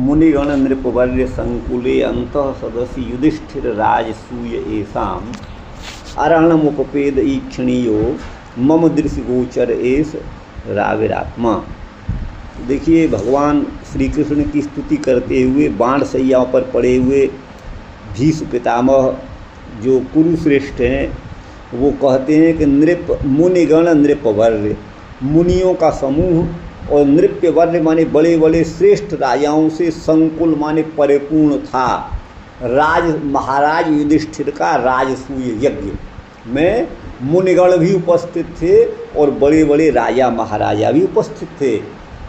मुनिगण नृपवर्य संकुले अंतः सदसि युधिष्ठिर राजसूय एसाम अरणमुपपेद ईक्षणीयो मम दृश्य गोचर एस राविरात्मा। देखिए, भगवान श्री कृष्ण की स्तुति करते हुए बाण सैयाओं पर पड़े हुए भीष्म पितामह जो कुरुश्रेष्ठ हैं, वो कहते हैं कि नृप मुनिगण नृपवर्य, मुनियों का समूह, और नृप्यवर्य माने बड़े बड़े श्रेष्ठ राजाओं से संकुल माने परिपूर्ण था। महाराज युधिष्ठिर का राजसूय यज्ञ में मुनिगण भी उपस्थित थे और बड़े बड़े राजा महाराजा भी उपस्थित थे।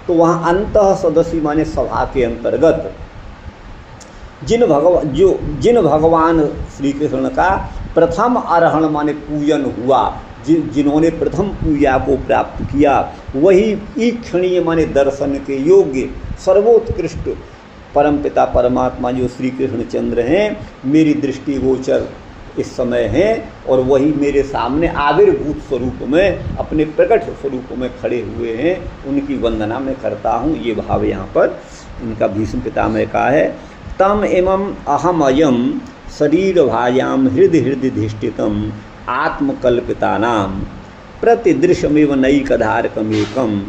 तो वहाँ अंतः सदस्य माने सभा के अंतर्गत जिन भगवान श्री कृष्ण का प्रथम आरोहण माने पूजन हुआ, जिन्होंने प्रथम पूजा को प्राप्त किया, वही ईक्षणीय माने दर्शन के योग्य सर्वोत्कृष्ट परमपिता परमात्मा जो श्री कृष्णचंद्र हैं, मेरी दृष्टि गोचर इस समय हैं, और वही मेरे सामने आविर्भूत स्वरूप में, अपने प्रकट स्वरूप में खड़े हुए हैं। उनकी वंदना मैं करता हूँ। ये भाव यहाँ पर इनका भीष्म पितामह का है। तम एवं अहम अयम शरीर भायाम हृदय धिष्ठितम आत्मकल्पितानाम प्रतिदृशमेव नैकधारकमेकम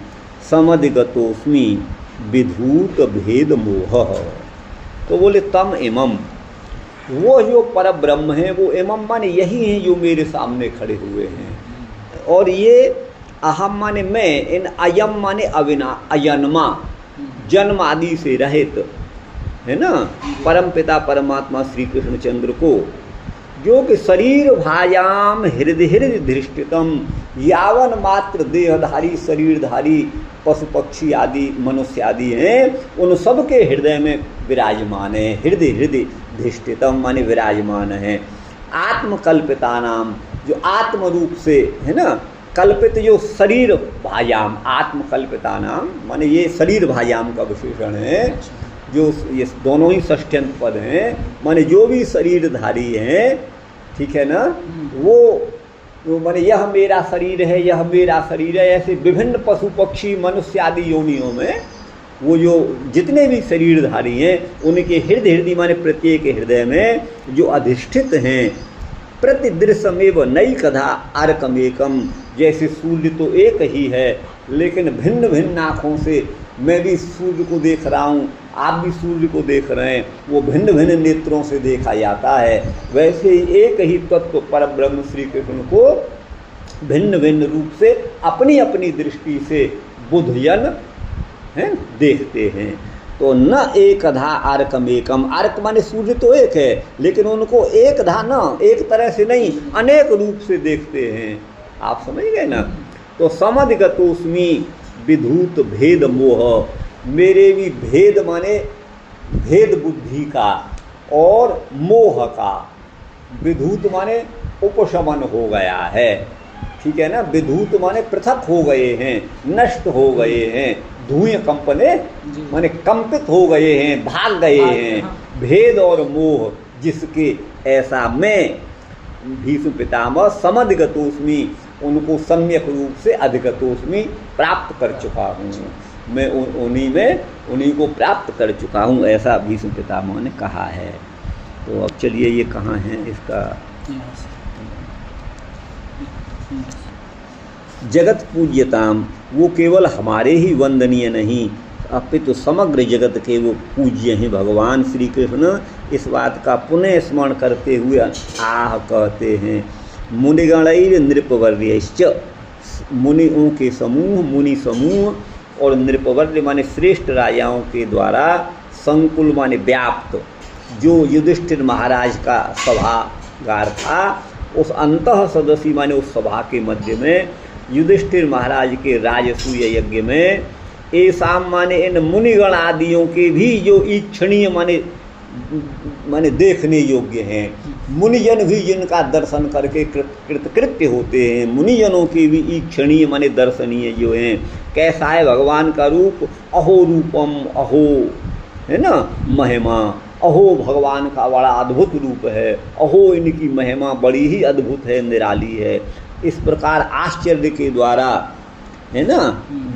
समधिगतोस्मि विधूत भेद मोह। तो बोले तम एवं, वो जो पर ब्रह्म है, वो एवं माने यही हैं जो मेरे सामने खड़े हुए हैं। और ये अहम माने मैं, इन अयम माने अजन्मा, जन्म आदि से रहित है ना, परम पिता परमात्मा श्री कृष्णचंद्र को, जो कि शरीर भायाम हृदय धृष्टितम, यावन मात्र देहधारी शरीरधारी पशु पक्षी आदि मनुष्य आदि हैं, उन सब के हृदय में विराजमान है। हृदय धिष्ठितम माने विराजमान है। आत्मकल्पिता नाम, जो आत्म रूप से है ना कल्पित, जो शरीर भायाम, आत्मकल्पिता नाम माने ये शरीर भायाम का विशेषण है। जो ये दोनों ही षष्ठ्यंत पद हैं, माने जो भी शरीरधारी हैं, ठीक है ना, वो माने यह मेरा शरीर है, यह मेरा शरीर है। ऐसे विभिन्न पशु पक्षी मनुष्य आदि योनियों में वो जो जितने भी शरीरधारी हैं, उनके हृदय माने प्रत्येक हृदय में जो अधिष्ठित हैं, प्रतिदृश्यमेव नैकधा अर्कमेकम, जैसे सूर्य तो एक ही है, लेकिन भिन्न भिन्न आँखों से मैं भी सूर्य को देख रहा हूँ, आप भी सूर्य को देख रहे हैं, वो भिन्न भिन्न नेत्रों से देखा जाता है। वैसे ही एक ही तत्व परब्रह्म श्री कृष्ण को भिन्न भिन्न रूप से अपनी अपनी दृष्टि से बुद्धजन हैं देखते हैं। तो न एकधा आर्कमेकम, आर्क माने सूर्य तो एक है, लेकिन उनको एकधा न, एक तरह से नहीं, अनेक रूप से देखते हैं। आप समझ गए ना। तो समधिगतोस्मि विधूत भेद मोह, मेरे भी भेद माने भेद बुद्धि का और मोह का, विधूत माने उपशमन हो गया है, ठीक है ना। विधूत माने पृथक हो गए हैं, नष्ट हो गए हैं, धुएं कंपने माने कंपित हो गए हैं, भाग गए हैं। भेद और मोह जिसके, ऐसा मैं भीष्म पितामह समधिगतोस्मि, उनको सम्यक रूप से अधिगतोस्मि प्राप्त कर चुका हूँ। मैं उन्हीं को प्राप्त कर चुका हूँ, ऐसा भीष्म पितामह ने कहा है। तो अब चलिए, ये कहाँ है इसका। जगत पूज्यताम, वो केवल हमारे ही वंदनीय नहीं, अपितु समग्र जगत के वो पूज्य हैं भगवान श्री कृष्ण। इस बात का पुनः स्मरण करते हुए आह कहते हैं, मुनिगणैर नृपवर्यश्च, मुनियों के समूह, मुनि समूह और नृपवर्य माने श्रेष्ठ राजाओं के द्वारा संकुल माने व्याप्त, जो युधिष्ठिर महाराज का सभागार था, उस अंतः सदस्य माने उस सभा के मध्य में युधिष्ठिर महाराज के राजसूय यज्ञ में ऐसाम माने इन मुनिगण आदियों के भी जो ईक्षणीय माने देखने योग्य हैं, मुनिजन भी जिनका दर्शन करके कृतकृत्य होते हैं, मुनिजनों के भी ईक्षणीय माने दर्शनीय जो हैं। कैसा है भगवान का रूप, अहो रूपम, अहो है ना महिमा, अहो भगवान का बड़ा अद्भुत रूप है, अहो इनकी महिमा बड़ी ही अद्भुत है, निराली है। इस प्रकार आश्चर्य के द्वारा है ना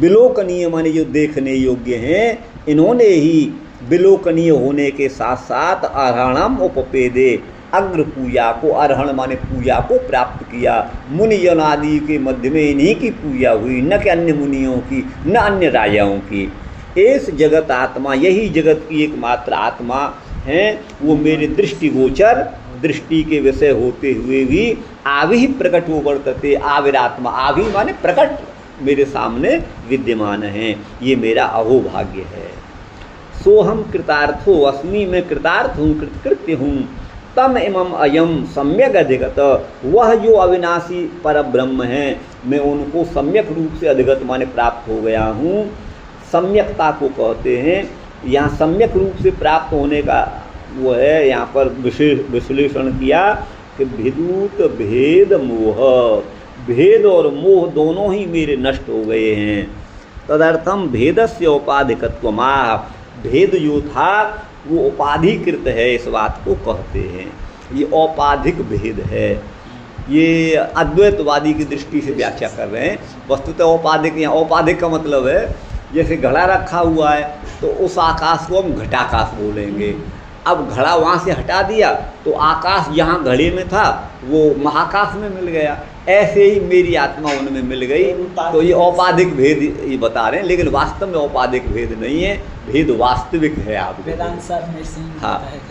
विलोकनीय माने जो देखने योग्य हैं, इन्होंने ही विलोकनीय होने के साथ साथ अर्हणम उपपेदे, अग्र पूजा को, अर्हण माने पूजा को प्राप्त किया। मुनि जन आदि के मध्य में इन्हीं की पूजा हुई, न कि अन्य मुनियों की, न अन्य राजाओं की। इस जगत आत्मा, यही जगत की एकमात्र आत्मा है, वो मेरे दृष्टिगोचर, दृष्टि के विषय होते हुए भी आभि प्रकट हो वर्तते। आविरात्मा, आभि माने प्रकट, मेरे सामने विद्यमान हैं। ये मेरा अहोभाग्य है। सोहम कृतार्थो अस्मि, मैं कृतार्थ हूँ, कृतकृत्य हूँ। तम इमम अयम सम्यक अधिगत, वह जो अविनाशी पर ब्रह्म है, मैं उनको सम्यक रूप से अधिगत माने प्राप्त हो गया हूँ। सम्यकता को कहते हैं। यहाँ सम्यक रूप से प्राप्त होने का वो है, यहाँ पर विश्लेषण किया कि विद्युत भेद मोह, भेद और मोह दोनों ही मेरे नष्ट हो गए हैं। तदर्थम भेदस्य औपाधिकत्वमाह, भेद जो था वो उपाधिकृत है, इस बात को कहते हैं। ये औपाधिक भेद है। ये अद्वैतवादी की दृष्टि से व्याख्या कर रहे हैं। वस्तुतः औपाधिक, यहाँ औपाधिक का मतलब है जैसे घड़ा रखा हुआ है तो उस आकाश को हम घटाकाश बोलेंगे। अब घड़ा वहाँ से हटा दिया तो आकाश जहाँ घड़े में था वो महाकाश में मिल गया। ऐसे ही मेरी आत्मा उनमें मिल गई। तो ये औपाधिक भेद ये बता रहे हैं, लेकिन वास्तव में औपाधिक भेद नहीं है, भेद वास्तविक है। आप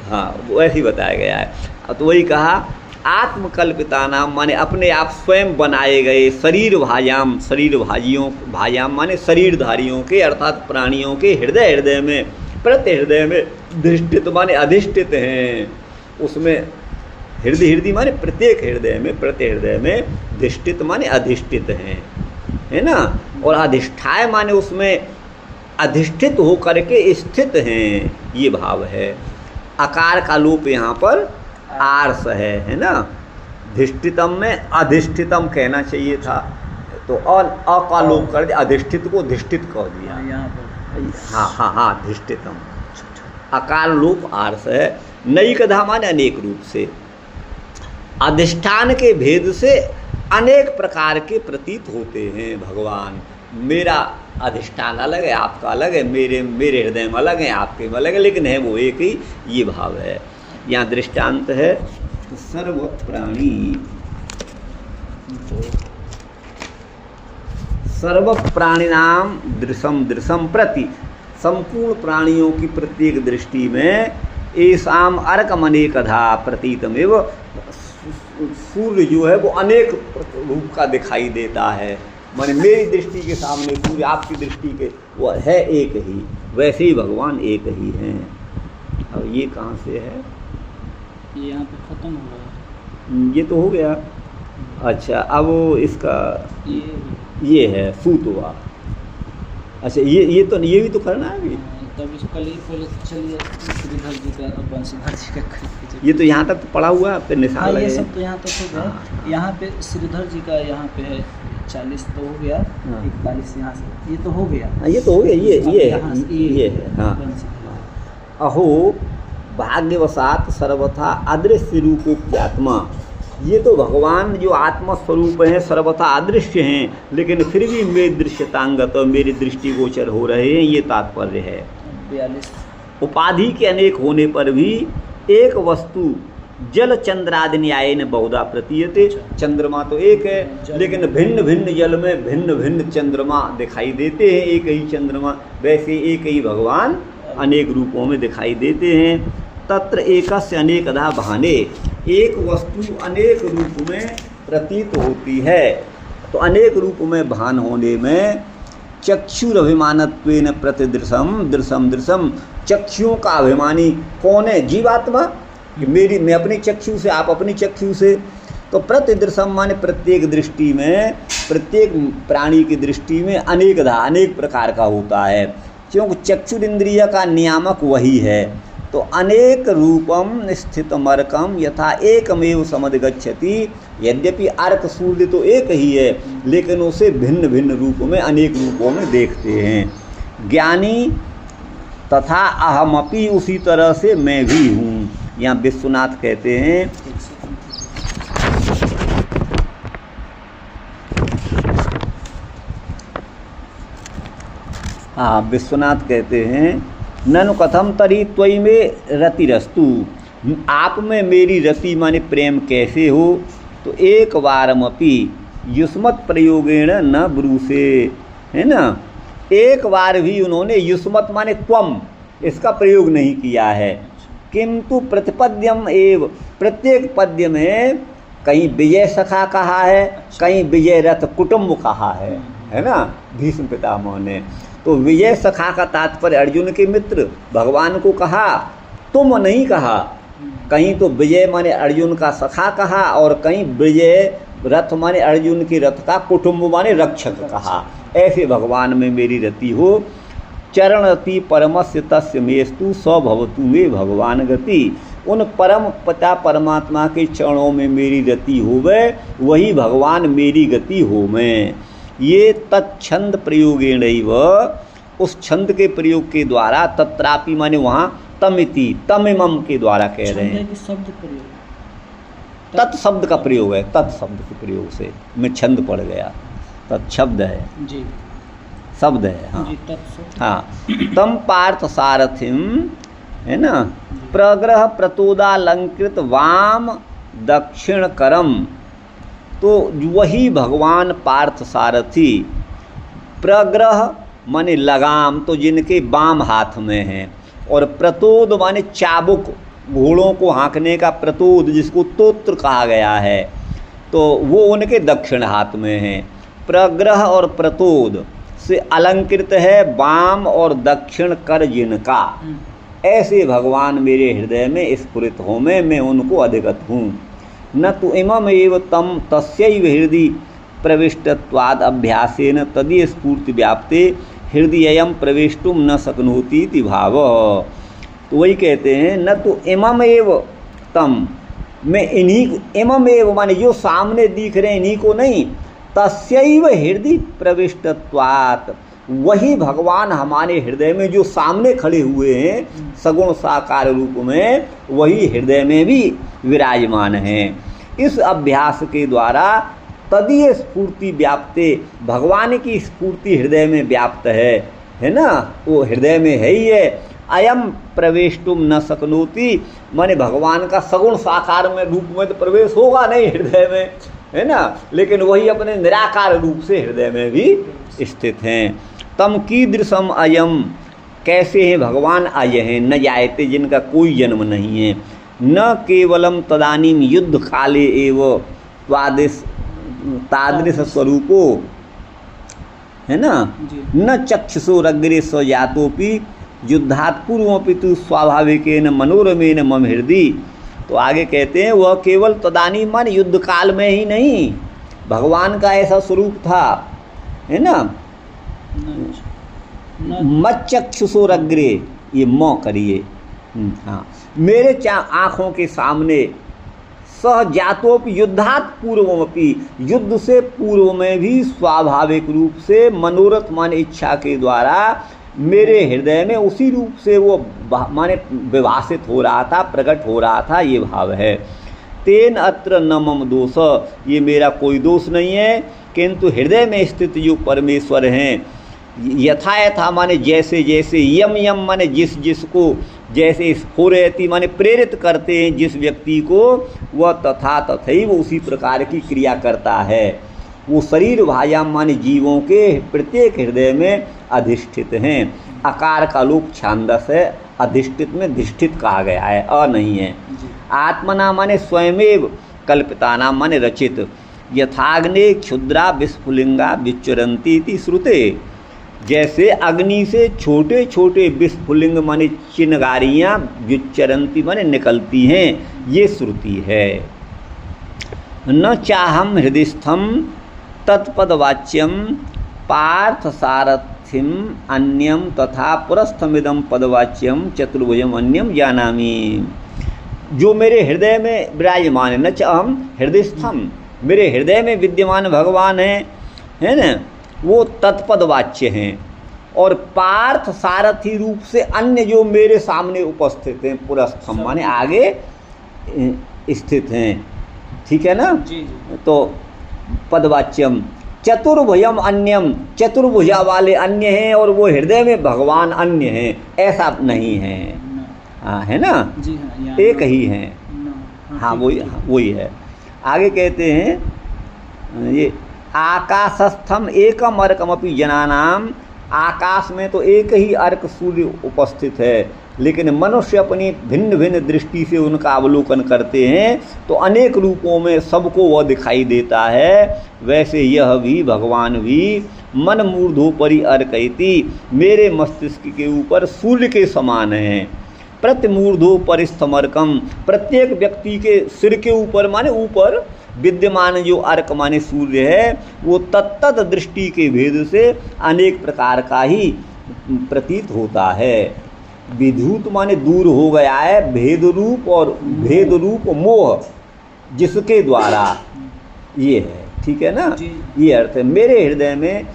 हाँ वो ऐसे ही बताया गया है। तो वही कहा आत्मकल्पिता नाम माने अपने आप स्वयं बनाए गए, शरीर भायाम, शरीर भायाम माने शरीरधारियों के अर्थात प्राणियों के हृदय में, प्रति हृदय में धिष्ठित माने अधिष्ठित हैं। उसमें हृदय माने प्रत्येक हृदय में, प्रति हृदय में, धिष्ठित माने अधिष्ठित हैं, है ना। और अधिष्ठाय माने उसमें अधिष्ठित होकर के स्थित हैं, ये भाव है। आकार का लोप यहाँ पर आर्स है ना। धिष्ठितम में अधिष्ठितम कहना चाहिए था, तो अ का लोप कर दिया, अधिष्ठित को धिष्ठित कह दिया। हाँ धिष्ठितम, अकाल लोप आर्स है। नई कथा माने अनेक रूप से, अधिष्ठान के भेद से अनेक प्रकार के प्रतीत होते हैं भगवान। मेरा अधिष्ठान अलग है, आपका अलग है, मेरे हृदय में अलग है, आपके में अलग है, लेकिन है वो एक ही, ये भाव है। यहाँ दृष्टांत है सर्व प्राणिनाम दृशम प्रति, संपूर्ण प्राणियों की प्रत्येक दृष्टि में ऐसाम अर्कमनेकधा प्रतीतमेव, सूर्य जो है वो अनेक रूप का दिखाई देता है। माने मेरी दृष्टि के सामने सूर्य, आपकी दृष्टि के वो है एक ही, वैसे ही भगवान एक ही हैं। अब ये कहाँ से है? ये यहाँ पे खत्म हो गया। ये तो हो गया। अच्छा अब इसका ये है सूत हुआ। अच्छा ये तो ये भी तो करना है अभी। तब इसको कल ही पहले चलिए श्रीधर जी का, बंशीधर जी का। ये तो यहाँ तक तो पड़ा हुआ है, आपके निशान लगे। ये सब तो यहाँ तक हो गया। यहाँ पे श्रीधर जी का यहाँ पे है 40 तो हो गया, 41 यहाँ से ये तो हो गया। ये तो हो गया, ये है। हाँ अहो भाग्यवशात सर्वथा अदृश्य रूपोक्त्यात्मा, ये तो भगवान जो आत्मा स्वरूप हैं सर्वथा अदृश्य हैं, लेकिन फिर भी मेरी दृश्यतांगत, मेरी दृष्टिगोचर हो रहे हैं, ये तात्पर्य है। 42 उपाधि के अनेक होने पर भी एक वस्तु जल चंद्रादि न्याय न बहुधा प्रतीयते। चंद्रमा तो एक है, लेकिन भिन्न भिन्न जल में भिन्न भिन्न चंद्रमा दिखाई देते हैं। एक ही चंद्रमा, वैसे एक ही भगवान अनेक रूपों में दिखाई देते हैं। तत्र एकस्य अनेकधा भाने, एक वस्तु अनेक रूप में प्रतीत होती है। तो अनेक रूप में भान होने में चक्षुरभिमानत्वेन प्रतिदृशम, चक्षुओं का अभिमानी कौन है? जीवात्मा। मैं अपनी चक्षु से, आप अपनी चक्षु से। तो प्रतिदृशम माने प्रत्येक दृष्टि में, प्रत्येक प्राणी की दृष्टि में अनेकधा, अनेक प्रकार का होता है, क्योंकि चक्षुरिंद्रिय का नियामक वही है। तो अनेक रूपम स्थितमर्कम यथा एकमेव समधिगच्छति, यद्यपि अर्क सूर्य तो एक ही है, लेकिन उसे भिन्न भिन्न रूप में, अनेक रूपों में देखते हैं। ज्ञानी तथा अहमपि, उसी तरह से मैं भी हूँ। यहाँ विश्वनाथ कहते हैं, हाँ विश्वनाथ कहते हैं ननु कथम तरी त्वयि में रतिरस्तु, आप में मेरी रति माने प्रेम कैसे हो। तो एक बारमपि युष्मत प्रयोगेण न ब्रूसे, है ना, एक बार भी उन्होंने युष्मत माने त्वम इसका प्रयोग नहीं किया है। किंतु प्रतिपद्यम एव, प्रत्येक पद्य में कहीं विजय सखा कहा है, कहीं विजय रथ कुटुंब कहा है ना, भीष्म पितामह ने। तो विजय सखा का तात्पर्य अर्जुन के मित्र भगवान को कहा, तुम नहीं कहा। कहीं तो विजय माने अर्जुन का सखा कहा और कहीं विजय रथ माने अर्जुन के रथ का कुटुंब माने रक्षक कहा। ऐसे भगवान में मेरी रति हो। चरण रति परमस्य तस्य मेस्तु स भवतु मे भगवान गति, उन परम पिता परमात्मा के चरणों में मेरी रति होवे, वही भगवान मेरी गति हो में। ये तत्छंद प्रयोगेणैव, उस छंद के प्रयोग के द्वारा, तत्रापि माने वहाँ तमिति तमिमम के द्वारा कह रहे हैं। शब्द प्रयोग, तत्शब्द का प्रयोग है, तत्शब्द के प्रयोग से मैं छंद पड़ गया। तत्शब्द है जी, शब्द है। हाँ जी, हाँ। तम पार्थ सारथिम, है ना, प्रग्रह प्रतोदालंकृत वाम दक्षिण करम, तो वही भगवान पार्थ सारथी। प्रग्रह माने लगाम, तो जिनके बाम हाथ में है, और प्रतोद माने चाबुक, घोड़ों को हाँकने का प्रतोद जिसको तोत्र कहा गया है, तो वो उनके दक्षिण हाथ में है। प्रग्रह और प्रतोद से अलंकृत है वाम और दक्षिण कर जिनका, ऐसे भगवान मेरे हृदय में स्फुरित हो में, मैं उनको अधिगत हूँ। न तो इमम एव तम तस्यैव हृदय प्रविष्टत्वाद अभ्यासेन तदीय स्फूर्ति व्याप्ते हृदययम प्रवेष्टुम न शक्नोति इति भाव। तो वही कहते हैं, न तो इमम एव तम, मैं इन्हीं, इमम एव माने जो सामने दिख रहे हैं इन्हीं को नहीं, तस्यैव हृदय प्रविष्टत्वात्, वही भगवान हमारे हृदय में जो सामने खड़े हुए हैं सगुण साकार रूप में, वही हृदय में भी विराजमान हैं। इस अभ्यास के द्वारा तदीय स्फूर्ति व्याप्ते, भगवान की स्फूर्ति हृदय में व्याप्त है ना, वो हृदय में है ही है। अयम प्रवेष्टुम न शक्नोति, माने भगवान का सगुण साकार में रूप में तो प्रवेश होगा नहीं हृदय में, है ना, लेकिन वही अपने निराकार रूप से हृदय में भी स्थित हैं। तम कीदृशम अयम, कैसे हैं भगवान आये हैं, न जायते, जिनका कोई जन्म नहीं है, न केवलम तदानीम युद्ध काले एव तादृश स्वरूपो, है ना, न चक्षुषोरग्रे स्वजातोपि युद्धात् पूर्वमपि तु स्वाभाविकेन मनोरमेन मम हृदय। तो आगे कहते हैं वह केवल तदानीम मान युद्ध काल में ही नहीं, भगवान का ऐसा स्वरूप था, है ना, मच्चक्षुषोरग्रे, ये म करिए, हाँ, मेरे आँखों के सामने सहजातोपि युद्धात् पूर्वमपि, युद्ध से पूर्व में भी स्वाभाविक रूप से मनोरथ माने इच्छा के द्वारा मेरे हृदय में उसी रूप से वो माने विभाषित हो रहा था, प्रकट हो रहा था, ये भाव है। तेन अत्र न मम दोष, ये मेरा कोई दोष नहीं है, किंतु हृदय में स्थित जो परमेश्वर हैं, यथा यथा माने जैसे जैसे, यम यम माने जिस जिसको, जैसे स्फुरयति माने प्रेरित करते हैं जिस व्यक्ति को, वह तथा तथैव उसी प्रकार की क्रिया करता है। वो शरीर भायाम माने जीवों के प्रत्येक हृदय में अधिष्ठित हैं। आकार का लोक छांदस है, अधिष्ठित में धिष्ठित कहा गया है, अ नहीं है। आत्मना माने स्वयमेव, कल्पिताना माने रचित। यथाग्ने क्षुद्रा विस्फुलिंगा विच्चरन्ति इति श्रुते, जैसे अग्नि से छोटे छोटे विस्फुलिंग माने चिनगारियाँ विच्चरन्ति माने निकलती हैं, ये श्रुति है। न चाहम हृदयस्थम तत्पदवाच्यम पार्थ सारथिम अन्यम तथा पुरस्थमिदम पदवाच्यम चतुर्भुजम अन्यम जानामि। जो मेरे हृदय में विराजमान है, न चाहम हृदयस्थम, मेरे हृदय में विद्यमान भगवान है ना, वो तत्पदवाच्य हैं, और पार्थ सारथी रूप से अन्य जो मेरे सामने उपस्थित हैं, पुरस्थम माने आगे स्थित हैं, ठीक है ना। जी। तो पदवाच्यम चतुर्भुजम अन्यम, चतुर्भुजा वाले अन्य हैं और वो हृदय में भगवान अन्य हैं, ऐसा नहीं है। हाँ, है ना, जी हाँ, यहाँ एक ही हैं। हाँ, वही है। आगे कहते हैं ये आकाशस्थम एकम अर्कमपि जनानाम, आकाश में तो एक ही अर्क सूर्य उपस्थित है, लेकिन मनुष्य अपनी भिन्न भिन्न दृष्टि से उनका अवलोकन करते हैं तो अनेक रूपों में सबको वह दिखाई देता है। वैसे यह भी भगवान भी मन मूर्धोपरि अर्कयति, मेरे मस्तिष्क के ऊपर सूर्य के समान है। प्रतिमूर्धोपरि स्तमर्कम, प्रत्येक व्यक्ति के सिर के ऊपर माने ऊपर विद्यमान जो अर्क माने सूर्य है वो तत्तद दृष्टि के भेद से अनेक प्रकार का ही प्रतीत होता है। विधूत माने दूर हो गया है, भेद रूप और भेद रूप मोह जिसके द्वारा ये है, ठीक है ना, ये अर्थ है। मेरे हृदय में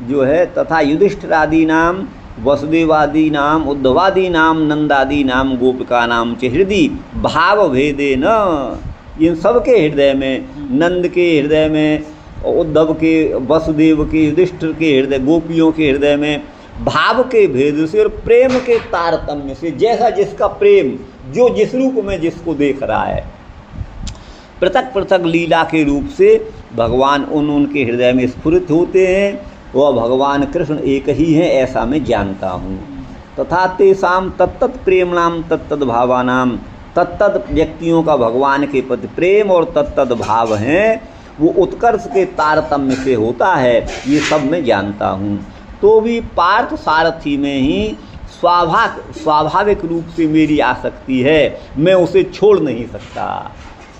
जो है तथा युधिष्ठिरादि नाम, वसुदेवादि नाम, उद्धवादि नाम, नंदादि नाम, गोपिका नाम च हृदय भाव भेदे न, इन सब के हृदय में, नंद के हृदय में, उद्धव के, वसुदेव के, युधिष्ठिर के हृदय, गोपियों के हृदय में भाव के भेद से और प्रेम के तारतम्य से, जैसा जिसका प्रेम जो जिस रूप में जिसको देख रहा है, पृथक पृथक लीला के रूप से भगवान उनके हृदय में स्फुरित होते हैं। वह भगवान कृष्ण एक ही हैं ऐसा मैं जानता हूँ। तथा तेषाम तत्तत् प्रेमणाम तत्तद भावानाम, तत्तद व्यक्तियों का भगवान के प्रति प्रेम और तत्तद भाव हैं वो उत्कर्ष के तारतम्य से होता है, ये सब मैं जानता हूँ। तो भी पार्थ सारथी में ही स्वाभाविक रूप से मेरी आसक्ति है, मैं उसे छोड़ नहीं सकता।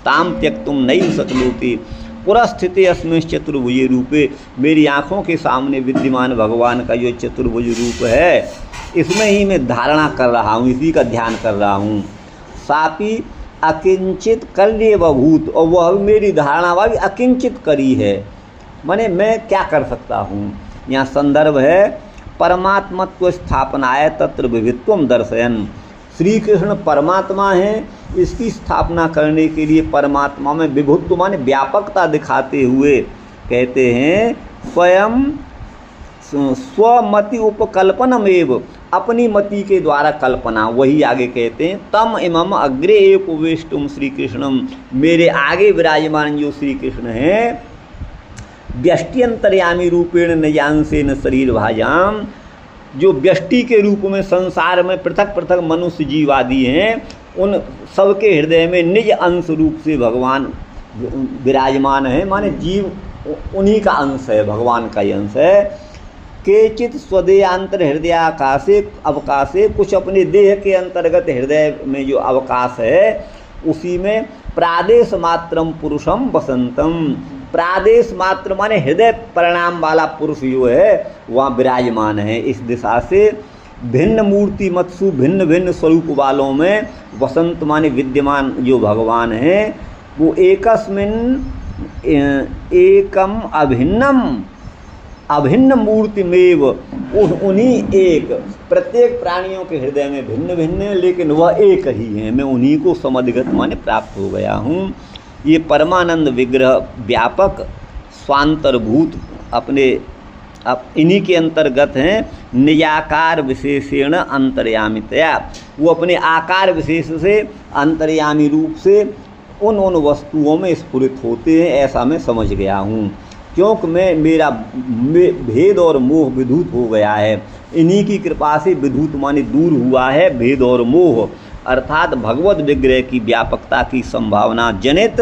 ताम त्यक्तुम नहीं शक्नोति पुरस्थिते अस्मिन् चतुर्भुजे रूपे, मेरी आँखों के सामने विद्यमान भगवान का जो चतुर्भुज रूप है इसमें ही मैं धारणा कर रहा हूँ, इसी का ध्यान कर रहा हूँ। सापि अकिंचित कल्य बभूत, और वह मेरी धारणा वाली अकिंचित करी है, माने मैं क्या कर सकता हूँ। यहाँ संदर्भ है परमात्मत्व स्थापनाय तत्र विभित्वम दर्शयन, श्री कृष्ण परमात्मा हैं, इसकी स्थापना करने के लिए परमात्मा में विभुत्व माने व्यापकता दिखाते हुए कहते हैं स्वयं स्वमति उपकल्पनमेव, अपनी मति के द्वारा कल्पना, वही आगे कहते हैं तम इमम अग्रे उपवेष्टुम श्री कृष्णम, मेरे आगे विराजमान जो श्री कृष्ण हैं व्यष्टि रूपेण नयांसेन शरीर भाजाम, जो व्यष्टि के रूप में संसार में पृथक पृथक मनुष्य जीव आदि हैं उन सबके हृदय में निज अंश रूप से भगवान विराजमान है, माने जीव उन्हीं का अंश है, भगवान का ही अंश है। केचित स्वदेयांतर हृदयाकाशे अवकाशे, कुछ अपने देह के अंतर्गत हृदय में जो अवकाश है उसी में प्रादेश मात्रम पुरुषम बसंतम, प्रादेश मात्र माने हृदय परिणाम वाला पुरुष जो है वहाँ विराजमान है। इस दिशा से भिन्न मूर्ति मत्सु भिन्न भिन्न स्वरूप वालों में वसंत माने विद्यमान जो भगवान हैं वो एकस्मिन् एकम अभिन्नम, अभिन्न मूर्तिमेव, उन्हीं एक, प्रत्येक प्राणियों के हृदय में भिन्न भिन्न है लेकिन वह एक ही है, मैं उन्हीं को समधिगत माने प्राप्त हो गया हूँ। ये परमानंद विग्रह व्यापक स्वांतर्भूत अपने इन्हीं के अंतर्गत हैं। निजाकार विशेषेण अंतर्यामितया, वो अपने आकार विशेष से अंतर्यामी रूप से उन वस्तुओं में स्फुरित होते हैं, ऐसा मैं समझ गया हूँ। क्योंकि मेरा भेद और मोह विधूत हो गया है, इन्हीं की कृपा से विधूत माने दूर हुआ है भेद और मोह, अर्थात भगवत विग्रह की व्यापकता की संभावना जनित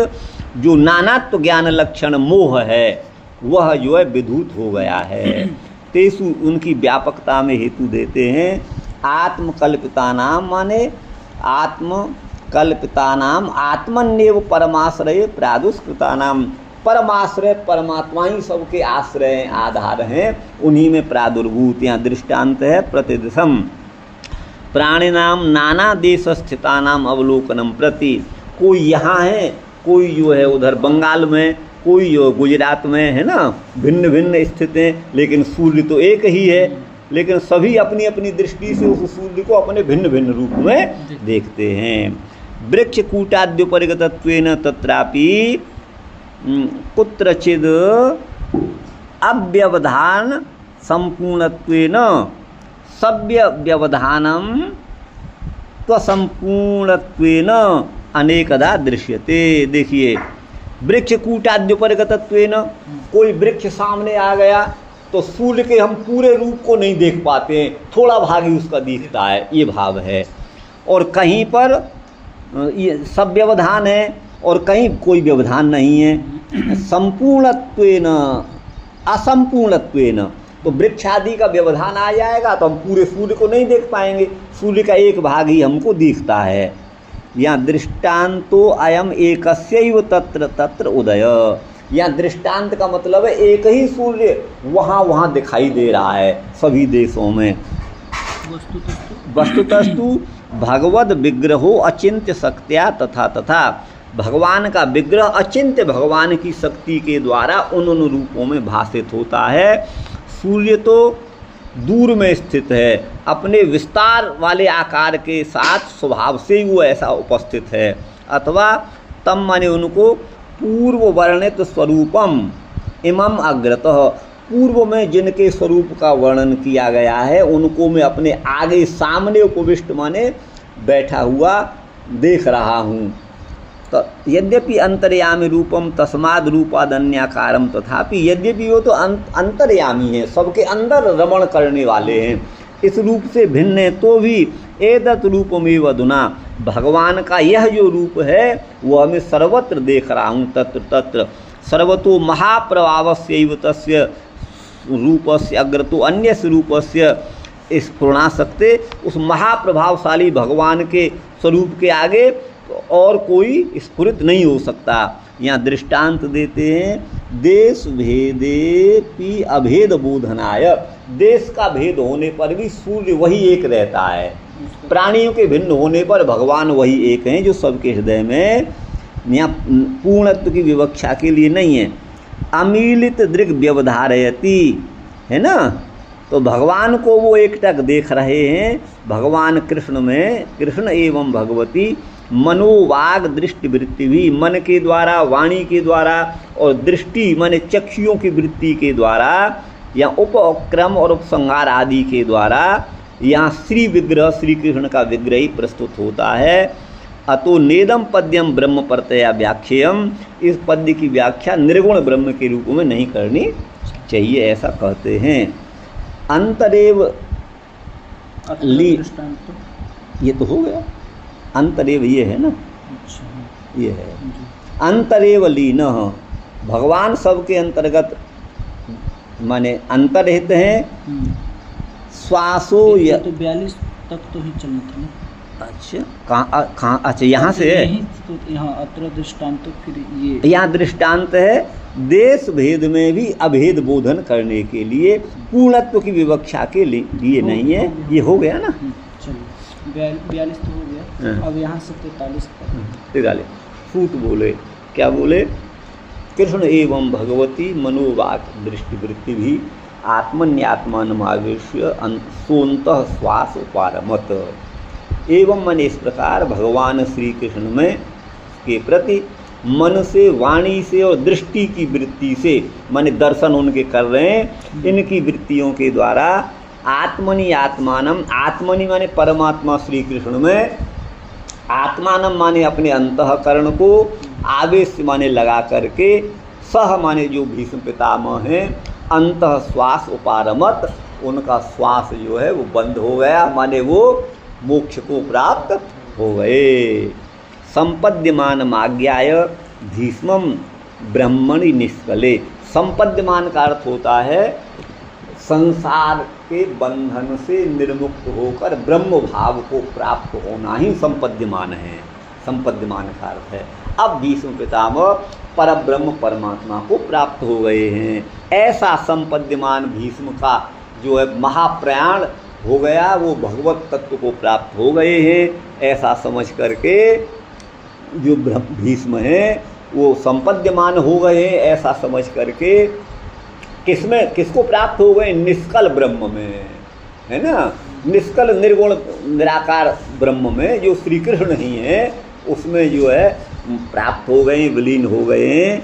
जो नानात्व ज्ञान लक्षण मोह है वह जो है विधूत हो गया है। तेसु उनकी व्यापकता में हेतु देते हैं आत्मकल्पितानाम, माने आत्मकल्पितानाम आत्मन्येव परमाश्रय प्रादुष्कृतानाम, परमाश्रय परमात्मा ही सबके आश्रय आधार हैं, उन्हीं में प्रादुर्भूत। यहाँ दृष्टांत है प्रतिदिशम प्राणिनाम नाना देश स्थितानाम अवलोकनम प्रति, कोई यहाँ है, कोई जो है उधर बंगाल में, कोई जो गुजरात में है ना, भिन्न भिन्न स्थितें, लेकिन सूर्य तो एक ही है, लेकिन सभी अपनी अपनी दृष्टि से उस सूर्य को अपने भिन्न भिन्न रूप में देखते हैं। वृक्ष कूटाद्युपरिगतत्वेन तत्रापि कुत्रचिद अव्यवधान संपूर्णत्वेन सव्य व्यवधानम त्वसंपूर्णत्वेन अनेकदा दृश्यते। देखिए, वृक्ष कूटाद्युपरगतत्वेन, कोई वृक्ष सामने आ गया तो सूर्य के हम पूरे रूप को नहीं देख पाते हैं, थोड़ा भाग ही उसका दिखता है, ये भाव है। और कहीं पर ये सब व्यवधान है और कहीं कोई व्यवधान नहीं है। संपूर्णत्वेन असंपूर्णत्वेन, तो वृक्ष आदि का व्यवधान आ जाएगा तो हम पूरे सूर्य को नहीं देख पाएंगे, सूर्य का एक भाग ही हमको दिखता है। यहाँ दृष्टांतो अयम एकस्यैव तत्र तत्र उदय, यहाँ दृष्टांत का मतलब है एक ही सूर्य वहाँ वहाँ दिखाई दे रहा है सभी देशों में। वस्तुतस्तु भगवद विग्रहो अचिंत्य शक्त्या तथा तथा, भगवान का विग्रह अचिंत्य भगवान की शक्ति के द्वारा उन रूपों में भाषित होता है। सूर्य तो दूर में स्थित है, अपने विस्तार वाले आकार के साथ स्वभाव से ही वो ऐसा उपस्थित है। अथवा तम माने उनको पूर्व वर्णित स्वरूपम इमम अग्रतः, पूर्व में जिनके स्वरूप का वर्णन किया गया है उनको मैं अपने आगे सामने उपविष्ट माने बैठा हुआ देख रहा हूँ। तो यद्यपि अंतर्यामी रूपम तस्माद रूपादन्याकारम, तथापि यद्यपि वो तो अंतर्यामी है, सबके अंदर रमण करने वाले हैं, इस रूप से भिन्न है, तो भी एदत रूपमेव अधुना, भगवान का यह जो रूप है वो हमें सर्वत्र देख रहा हूँ। तत्र तत्र सर्वतो महाप्रभावस्यैव तस्य रूपस्य अग्रतो अन्यस्य रूपस्य स्फुरणासक्ते, उस महाप्रभावशाली भगवान के स्वरूप के आगे और कोई स्फुरित नहीं हो सकता। यहाँ दृष्टांत देते हैं, देश भेदेपि अभेद बोधनाय, देश का भेद होने पर भी सूर्य वही एक रहता है, प्राणियों के भिन्न होने पर भगवान वही एक हैं जो सबके हृदय में, यहाँ पूर्णत्व की विवक्षा के लिए नहीं है। अमीलित दृग व्यवधारयति, है ना, तो भगवान को वो एकटक देख रहे हैं। भगवान कृष्ण में, कृष्ण एवं भगवती मनोवाग दृष्टि वृत्ति भी, मन के द्वारा, वाणी के द्वारा और दृष्टि माने चक्षुओं की वृत्ति के द्वारा या उपक्रम और उपसंहार आदि के द्वारा यहाँ श्री विग्रह, श्री कृष्ण का विग्रह ही प्रस्तुत होता है। अतो नेदम पद्यम ब्रह्म परतया व्याख्येयम, इस पद्य की व्याख्या निर्गुण ब्रह्म के रूप में नहीं करनी चाहिए, ऐसा कहते हैं। अंतरेव ली, ये तो हो गया, अंतरेव ये है ना, ये है अंतरेव लीन, भगवान सबके अंतर्गत माने अंतर्हित हैं। श्वासो ये तो 42 तक तो ही चलना था ना। अच्छा, कहाँ अच्छा यहाँ से है, तो यहाँ अत्र दृष्टांत, फिर ये यहाँ दृष्टांत है देश भेद में भी अभेद बोधन करने के लिए, पूर्णत्व की विवक्षा के लिए नहीं है। ये हो गया ना, चलिए 42 तो हो गया। अब यहाँ से 43 फूट बोले, क्या बोले, कृष्ण एवं भगवती मनोवाक दृष्टिवृत्ति भी आत्मन्यात्मानमावेश्य सोन्तः श्वास उपारमत। एवं मन, इस प्रकार भगवान श्री कृष्ण में के प्रति मन से, वाणी से और दृष्टि की वृत्ति से, माने दर्शन उनके कर रहे हैं, इनकी वृत्तियों के द्वारा आत्मनि आत्मानम, आत्मनि माने परमात्मा श्री कृष्ण में, आत्मानम माने अपने अंतःकरण को, आवेश माने लगा करके, सह माने जो भीष्म पितामह हैं, अंतः श्वास उपारमत, उनका श्वास जो है वो बंद हो गया, माने वो मोक्ष को प्राप्त हो गए। संपद्यमान माज्ञाय भीष्मम ब्रह्मणि निष्कले, संपद्यमान का अर्थ होता है संसार के बंधन से निर्मुक्त होकर ब्रह्म भाव को प्राप्त होना ही संपद्यमान है, संपद्यमान का अर्थ है। अब भीष्म पितामह परब्रह्म परमात्मा को प्राप्त हो गए हैं, ऐसा संपद्यमान भीष्म का जो है महाप्रयाण हो गया, वो भगवत तत्व को प्राप्त हो गए हैं, ऐसा समझ करके जो भीष्म हैं वो संपद्यमान हो गए हैं, ऐसा समझ करके किसमें, किसको प्राप्त हो गए, निष्कल ब्रह्म में, है ना, निष्कल निर्गुण निराकार ब्रह्म में जो श्री कृष्ण ही है, उसमें जो है प्राप्त हो गए, विलीन हो गए हैं।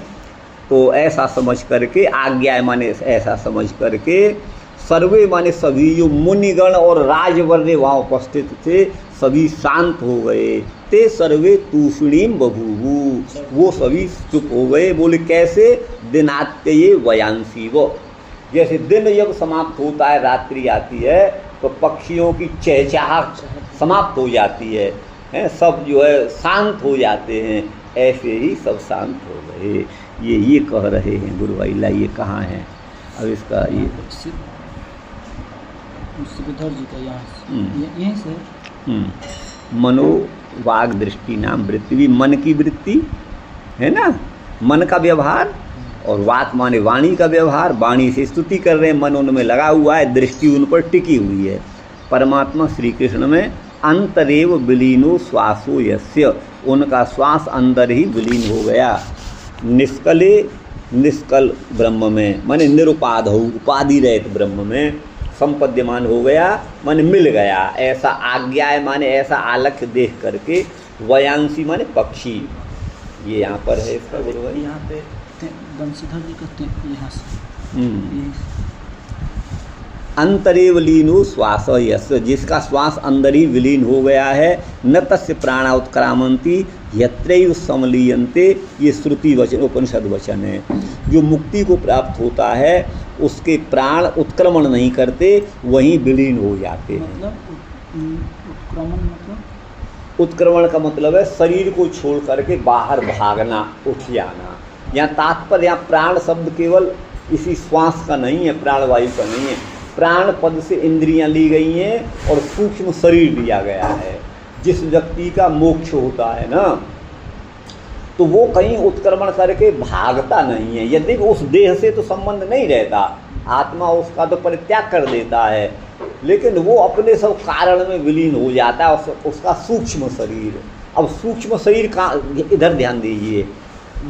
तो ऐसा समझ करके, आज्ञा माने ऐसा समझ करके, सर्वे माने सभी जो मुनिगण और राजवर्य वहाँ उपस्थित थे सभी शांत हो गए। ते सर्वे तूषणीम बभूवु, वो सभी चुप हो गए। बोले कैसे? दिनात्य वयांसी वो, जैसे दिन जब समाप्त होता है, रात्रि आती है, तो पक्षियों की चहचहाहट समाप्त हो जाती है, सब जो है शांत हो जाते हैं, ऐसे ही सब शांत हो गए। ये कह रहे हैं गुरु भाईला। ये कहाँ है अब इसका? ये श्रीधर जी का यहाँ यहीं से मनो वाग दृष्टि नाम वृत्ति, भी मन की वृत्ति है ना, मन का व्यवहार, और वाक माने वाणी का व्यवहार, वाणी से स्तुति कर रहे हैं, मन उनमें लगा हुआ है, दृष्टि उन पर टिकी हुई है। परमात्मा श्री कृष्ण में अंतरेव विलीनो श्वासो यस्य, उनका श्वास अंदर ही विलीन हो गया। निष्कले निष्कल ब्रह्म में, माने निरुपाध हो, उपाधि रहित ब्रह्म में संपद्यमान हो गया, माने मिल गया। ऐसा आज्ञा है माने ऐसा आलक्ष्य देख करके, वयांसी माने पक्षी। ये यहाँ पर है इसका गुरु भाई, यहाँ पे बंशीधर जी कहते हैं यहाँ से अंतरेव लीनो श्वास यस्य, जिसका श्वास अंदर ही विलीन हो गया है। न तस्य प्राणा उत्क्रामंती यत्रैव समलीयन्ते, ये श्रुति वचन उपनिषद वचन है। जो मुक्ति को प्राप्त होता है उसके प्राण उत्क्रमण नहीं करते, वहीं विलीन हो जाते हैं। उत्क्रमण का मतलब है शरीर को छोड़ करके बाहर भागना, उठ जाना। यहाँ तात्पर्य, यहाँ प्राण शब्द केवल इसी श्वास का नहीं है, प्राणवायु का नहीं है। प्राण पद से इंद्रियां ली गई हैं और सूक्ष्म शरीर लिया गया है। जिस व्यक्ति का मोक्ष होता है ना, तो वो कहीं उत्क्रमण करके भागता नहीं है। यदि उस देह से तो संबंध नहीं रहता, आत्मा उसका तो परित्याग कर देता है, लेकिन वो अपने सब कारण में विलीन हो जाता है, उसका सूक्ष्म शरीर। अब सूक्ष्म शरीर का इधर ध्यान दीजिए,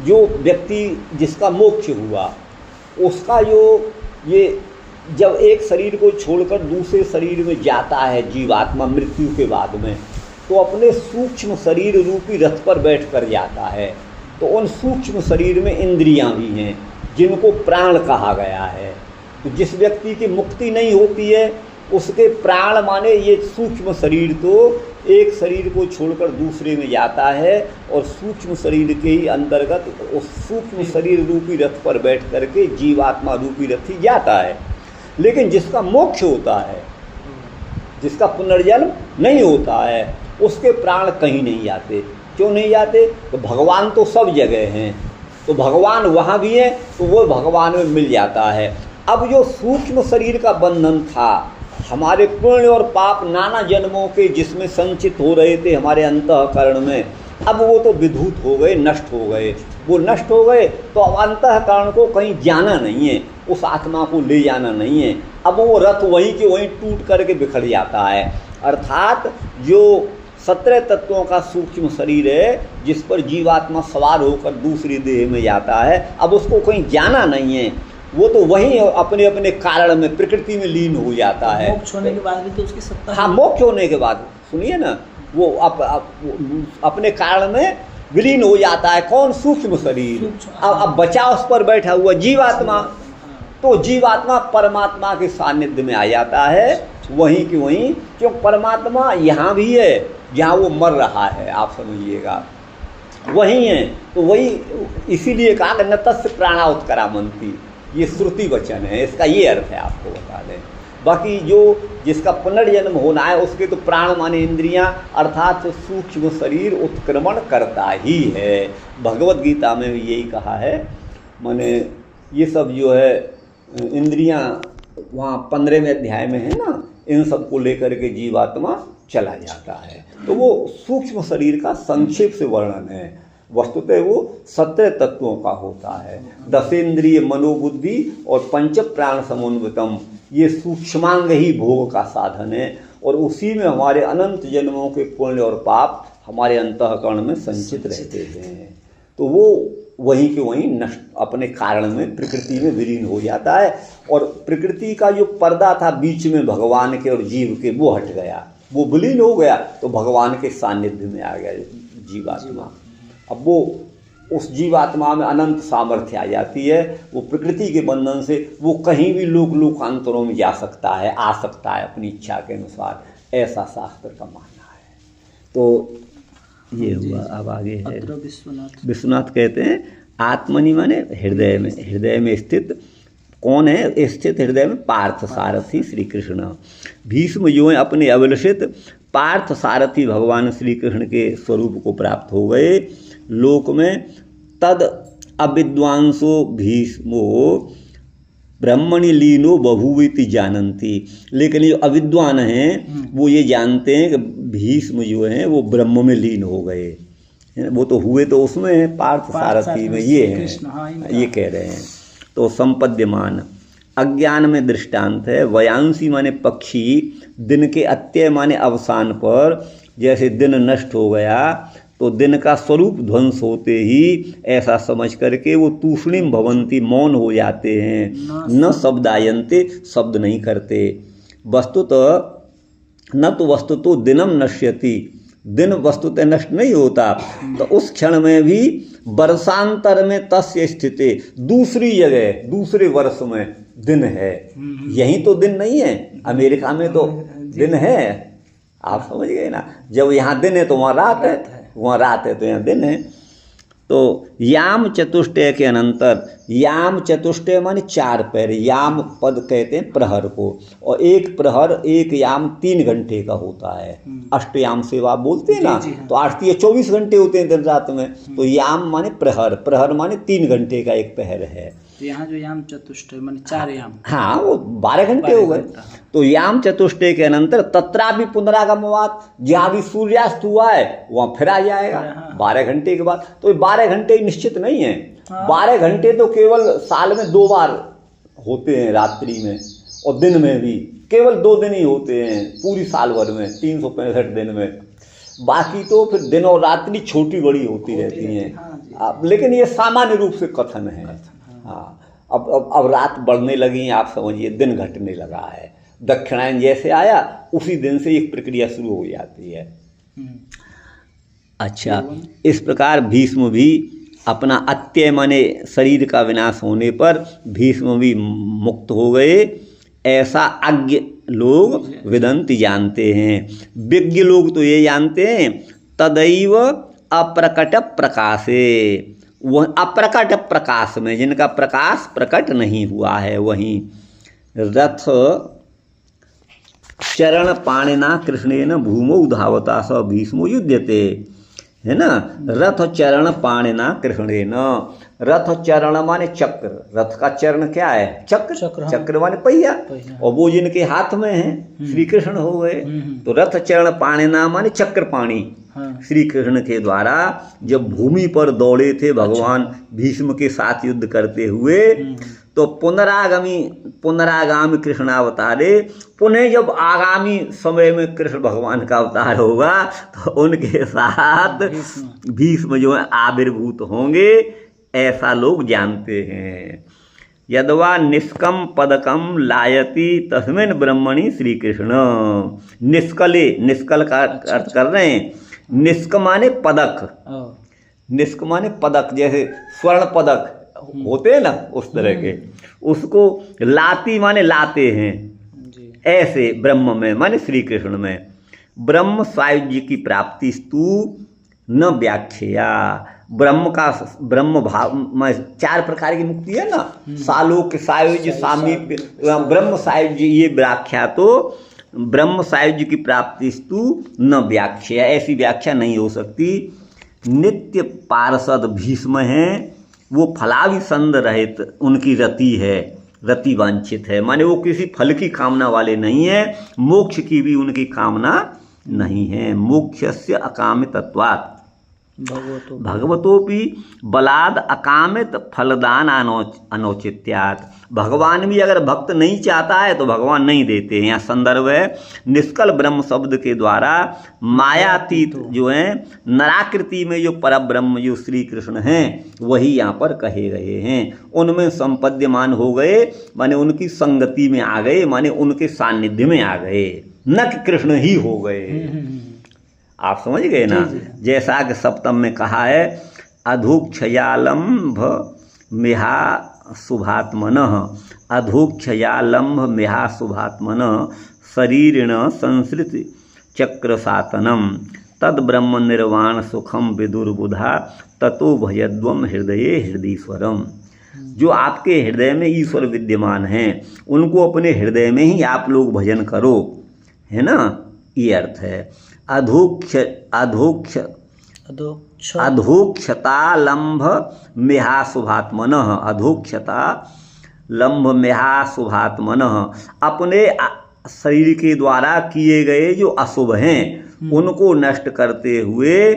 जो व्यक्ति जिसका मोक्ष हुआ उसका जो ये जब एक शरीर को छोड़कर दूसरे शरीर में जाता है जीवात्मा मृत्यु के बाद में, तो अपने सूक्ष्म शरीर रूपी रथ पर बैठ कर जाता है। तो उन सूक्ष्म शरीर में इंद्रियां भी हैं जिनको प्राण कहा गया है। तो जिस व्यक्ति की मुक्ति नहीं होती है उसके प्राण माने ये सूक्ष्म शरीर तो एक शरीर को छोड़कर दूसरे में जाता है और सूक्ष्म शरीर के ही अंतर्गत उस सूक्ष्म शरीर रूपी रथ पर बैठ करके जीवात्मा रूपी रथ ही जाता है। लेकिन जिसका मोक्ष होता है, जिसका पुनर्जन्म नहीं होता है, उसके प्राण कहीं नहीं जाते। क्यों नहीं जाते? तो भगवान तो सब जगह हैं, तो भगवान वहाँ भी है, तो वो भगवान में मिल जाता है। अब जो सूक्ष्म शरीर का बंधन था, हमारे पुण्य और पाप नाना जन्मों के जिसमें संचित हो रहे थे हमारे अंतःकरण में, अब वो तो विधूत हो गए, नष्ट हो गए। वो नष्ट हो गए तो अब अंतःकरण को कहीं जाना नहीं है, उस आत्मा को ले जाना नहीं है। अब वो रथ वहीं के वहीं टूट करके बिखर जाता है। अर्थात जो 17 तत्वों का सूक्ष्म शरीर है जिस पर जीवात्मा सवार होकर दूसरी देह में जाता है, अब उसको कहीं जाना नहीं है, वो तो वहीं अपने अपने कारण में प्रकृति में लीन हो जाता है। मोक्ष होने के बाद भी तो उसकी सत्ता, हाँ, मोक्ष होने के बाद सुनिए ना, वो अपने कारण में विलीन हो जाता है। कौन? सूक्ष्म शरीर। अब बचा उस पर बैठा हुआ जीवात्मा, तो जीवात्मा परमात्मा के सानिध्य में आ जाता है, वहीं की वहीं। क्यों? परमात्मा यहाँ भी है जहाँ वो मर रहा है, आप समझिएगा, वहीं है। तो वही इसीलिए कहा कि न तस्य प्राणा उत्क्रामंती, ये श्रुति वचन है, इसका ये अर्थ है, आपको बता दें। बाकी जो जिसका पुनर्जन्म होना है उसके तो प्राण माने इंद्रियां, अर्थात सूक्ष्म शरीर उत्क्रमण करता ही है। भगवत गीता में भी यही कहा है। माने ये सब जो है इंद्रियां वहाँ 15वें अध्याय में है ना, इन सब को लेकर के जीवात्मा चला जाता है। तो वो सूक्ष्म शरीर का संक्षेप से वर्णन है। वस्तुतः वो 17 तत्वों का होता है। 10 इंद्रिय मनोबुद्धि और पंच प्राण समुन्वितम, ये सूक्ष्मांग ही भोग का साधन है, और उसी में हमारे अनंत जन्मों के पुण्य और पाप हमारे अंतःकरण में संचित रहते हैं। तो वो वहीं के वहीं नष्ट अपने कारण में प्रकृति में विलीन हो जाता है। और प्रकृति का जो पर्दा था बीच में भगवान के और जीव के, वो हट गया, वो विलीन हो गया, तो भगवान के सानिध्य में आ गया जीवात्मा। अब वो उस जीवात्मा में अनंत सामर्थ्य आ जाती है। वो प्रकृति के बंधन से वो कहीं भी लोकांतरों में जा सकता है, आ सकता है अपनी इच्छा के अनुसार, ऐसा शास्त्र का मानना है। तो ये हुआ। अब आगे है विश्वनाथ कहते हैं आत्मनि माने हृदय में स्थित कौन है? स्थित हृदय में पार्थ सारथी श्री कृष्ण। भीष्म जो है अपने अभिलषित पार्थ सारथी भगवान श्री कृष्ण के स्वरूप को प्राप्त हो गए लोक में। तद अविद्वांसो भीष्मो ब्रह्मणि लीनो बभूविति जानन्ति। लेकिन जो अविद्वान हैं वो ये जानते हैं कि भीष्म जो हैं वो ब्रह्म में लीन हो गए। वो तो हुए तो उसमें है, पार्थ सारथी में ये हैं, ये कह रहे हैं। तो संपद्यमान अज्ञान में दृष्टांत है। वयांसी माने पक्षी, दिन के अत्यय माने अवसान पर, जैसे दिन नष्ट हो गया तो दिन का स्वरूप ध्वंस होते ही ऐसा समझ करके वो तूष्णीम भवंती मौन हो जाते हैं। न शब्दायन्ते, शब्द नहीं करते। वस्तुतः न तो वस्तुतो दिनम नश्यति, दिन वस्तुतः नष्ट नहीं होता। तो उस क्षण में भी वर्षांतर में तस्य स्थिति, दूसरी जगह दूसरे वर्ष में दिन है। यहीं तो दिन नहीं है, अमेरिका में तो दिन है, आप समझ गए ना। जब यहाँ दिन है तो वहाँ रात है, वहाँ रात है तो यहाँ दिन है। तो याम चतुष्टय के अनंतर, याम चतुष्टय माने 4 पैर, याम पद कहते हैं प्रहर को, और एक प्रहर एक याम 3 घंटे का होता है। अष्टयाम सेवा बोलते हैं ना, तो 8 या 24 घंटे होते हैं दिन रात में। तो याम माने प्रहर, प्रहर माने 3 घंटे का एक पहर है। तो यहाँ जो याम चतुष्टय माने 4 याम, हाँ वो 12 घंटे हो गए। तो याम चतुष्टय के अनंतर तत्रा भी पुनरागमवात, जहाँ भी सूर्यास्त हुआ है वहाँ फिर आ जाएगा 12 घंटे के बाद। तो 12 घंटे निश्चित नहीं है, 12 घंटे तो केवल साल में 2 बार होते हैं, रात्रि में और दिन में भी केवल 2 दिन ही होते हैं पूरी साल भर में, 365 दिन में। बाकी तो फिर दिन और रात्रि छोटी बड़ी होती रहती हैं। लेकिन ये सामान्य रूप से कथन है। हाँ, अब रात बढ़ने लगी, आप समझिए दिन घटने लगा है। दक्षिणायन जैसे आया उसी दिन से एक प्रक्रिया शुरू हो जाती है। अच्छा, इस प्रकार भीष्म भी अपना अत्यय माने शरीर का विनाश होने पर भीष्म भी मुक्त हो गए, ऐसा अज्ञ लोग विदंति जानते हैं। विज्ञ लोग तो ये जानते हैं तदैव अप्रकट प्रकाशे, वह अप्रकट प्रकाश में, जिनका प्रकाश प्रकट नहीं हुआ है, वहीं रथ चरण पाणिना कृष्णेन भूमौ धावता स भीष्मो युध्यते, है ना। रथ चरण पाणिना कृष्णेन, रथ चरण माने चक्र, रथ का चरण क्या है? चक्र, चक्र माने पहिया, और वो जिनके हाथ में है श्री कृष्ण हो गए। तो रथ चरण पाणिना माने चक्र पाणी, श्री कृष्ण के द्वारा जब भूमि पर दौड़े थे भगवान भीष्म के साथ युद्ध करते हुए, तो पुनरागामी कृष्णावतारे, पुनः जब आगामी समय में कृष्ण भगवान का अवतार होगा तो उनके साथ भीष्म जो है आविर्भूत होंगे, ऐसा लोग जानते हैं। यदवा निष्कम पदकम लायति तस्मिन् ब्रह्मणि श्री कृष्ण। निष्कले, निष्कल का अर्थ कर रहे हैं, निष्क माने पदक, निष्क माने पदक, जैसे स्वर्ण पदक होते हैं ना उस तरह के, उसको लाती माने लाते हैं ऐसे ब्रह्म में माने श्री कृष्ण में। ब्रह्म सायुज्य की प्राप्ति स्तु न व्याख्या, ब्रह्म का ब्रह्म भाव में 4 प्रकार की मुक्ति है ना, सालोक सायुज्य सामीप्य ब्रह्म सायुज्य, ये व्याख्या तो ब्रह्म सायुज्य की प्राप्ति स्तु न व्याख्या, ऐसी व्याख्या नहीं हो सकती। नित्य पार्षद भीष्म हैं, वो फलाभिसंध रहित उनकी रति है, रति वांछित है, माने वो किसी फल की कामना वाले नहीं है, मोक्ष की भी उनकी कामना नहीं है। मोक्षस्य अकामितत्वात् भगवतोपि बलाद अकामित फलदान अनौचित्यात्। भगवान भी अगर भक्त नहीं चाहता है तो भगवान नहीं देते हैं। यहाँ संदर्भ है निष्कल ब्रह्म शब्द के द्वारा मायातीत जो है नराकृति में जो परब्रह्म जो श्री कृष्ण हैं वही यहाँ पर कहे गए हैं। उनमें संपद्यमान हो गए, माने उनकी संगति में आ गए, माने उनके सानिध्य में आ गए, न कि कृष्ण ही हो गए। आप समझ गए ना। जैसा कि सप्तम में कहा है अधोक्षयालंभ मेहा शुभात्मनः अधोक्षयालंभ मेहा शुभात्मनः शरीरेण संसृत चक्रसातनम तद ब्रह्म निर्वाण सुखम विदुर्बुधा ततो भयद्वम हृदये हृदयश्वरम। जो आपके हृदय में ईश्वर विद्यमान हैं उनको अपने हृदय में ही आप लोग भजन करो, है ना, ये अर्थ है। अधोक्षता लंभ मेहा शुभात्मनः अधोक्षता लंभ मेहा शुभात्मनः अपने शरीर के द्वारा किए गए जो अशुभ हैं उनको नष्ट करते हुए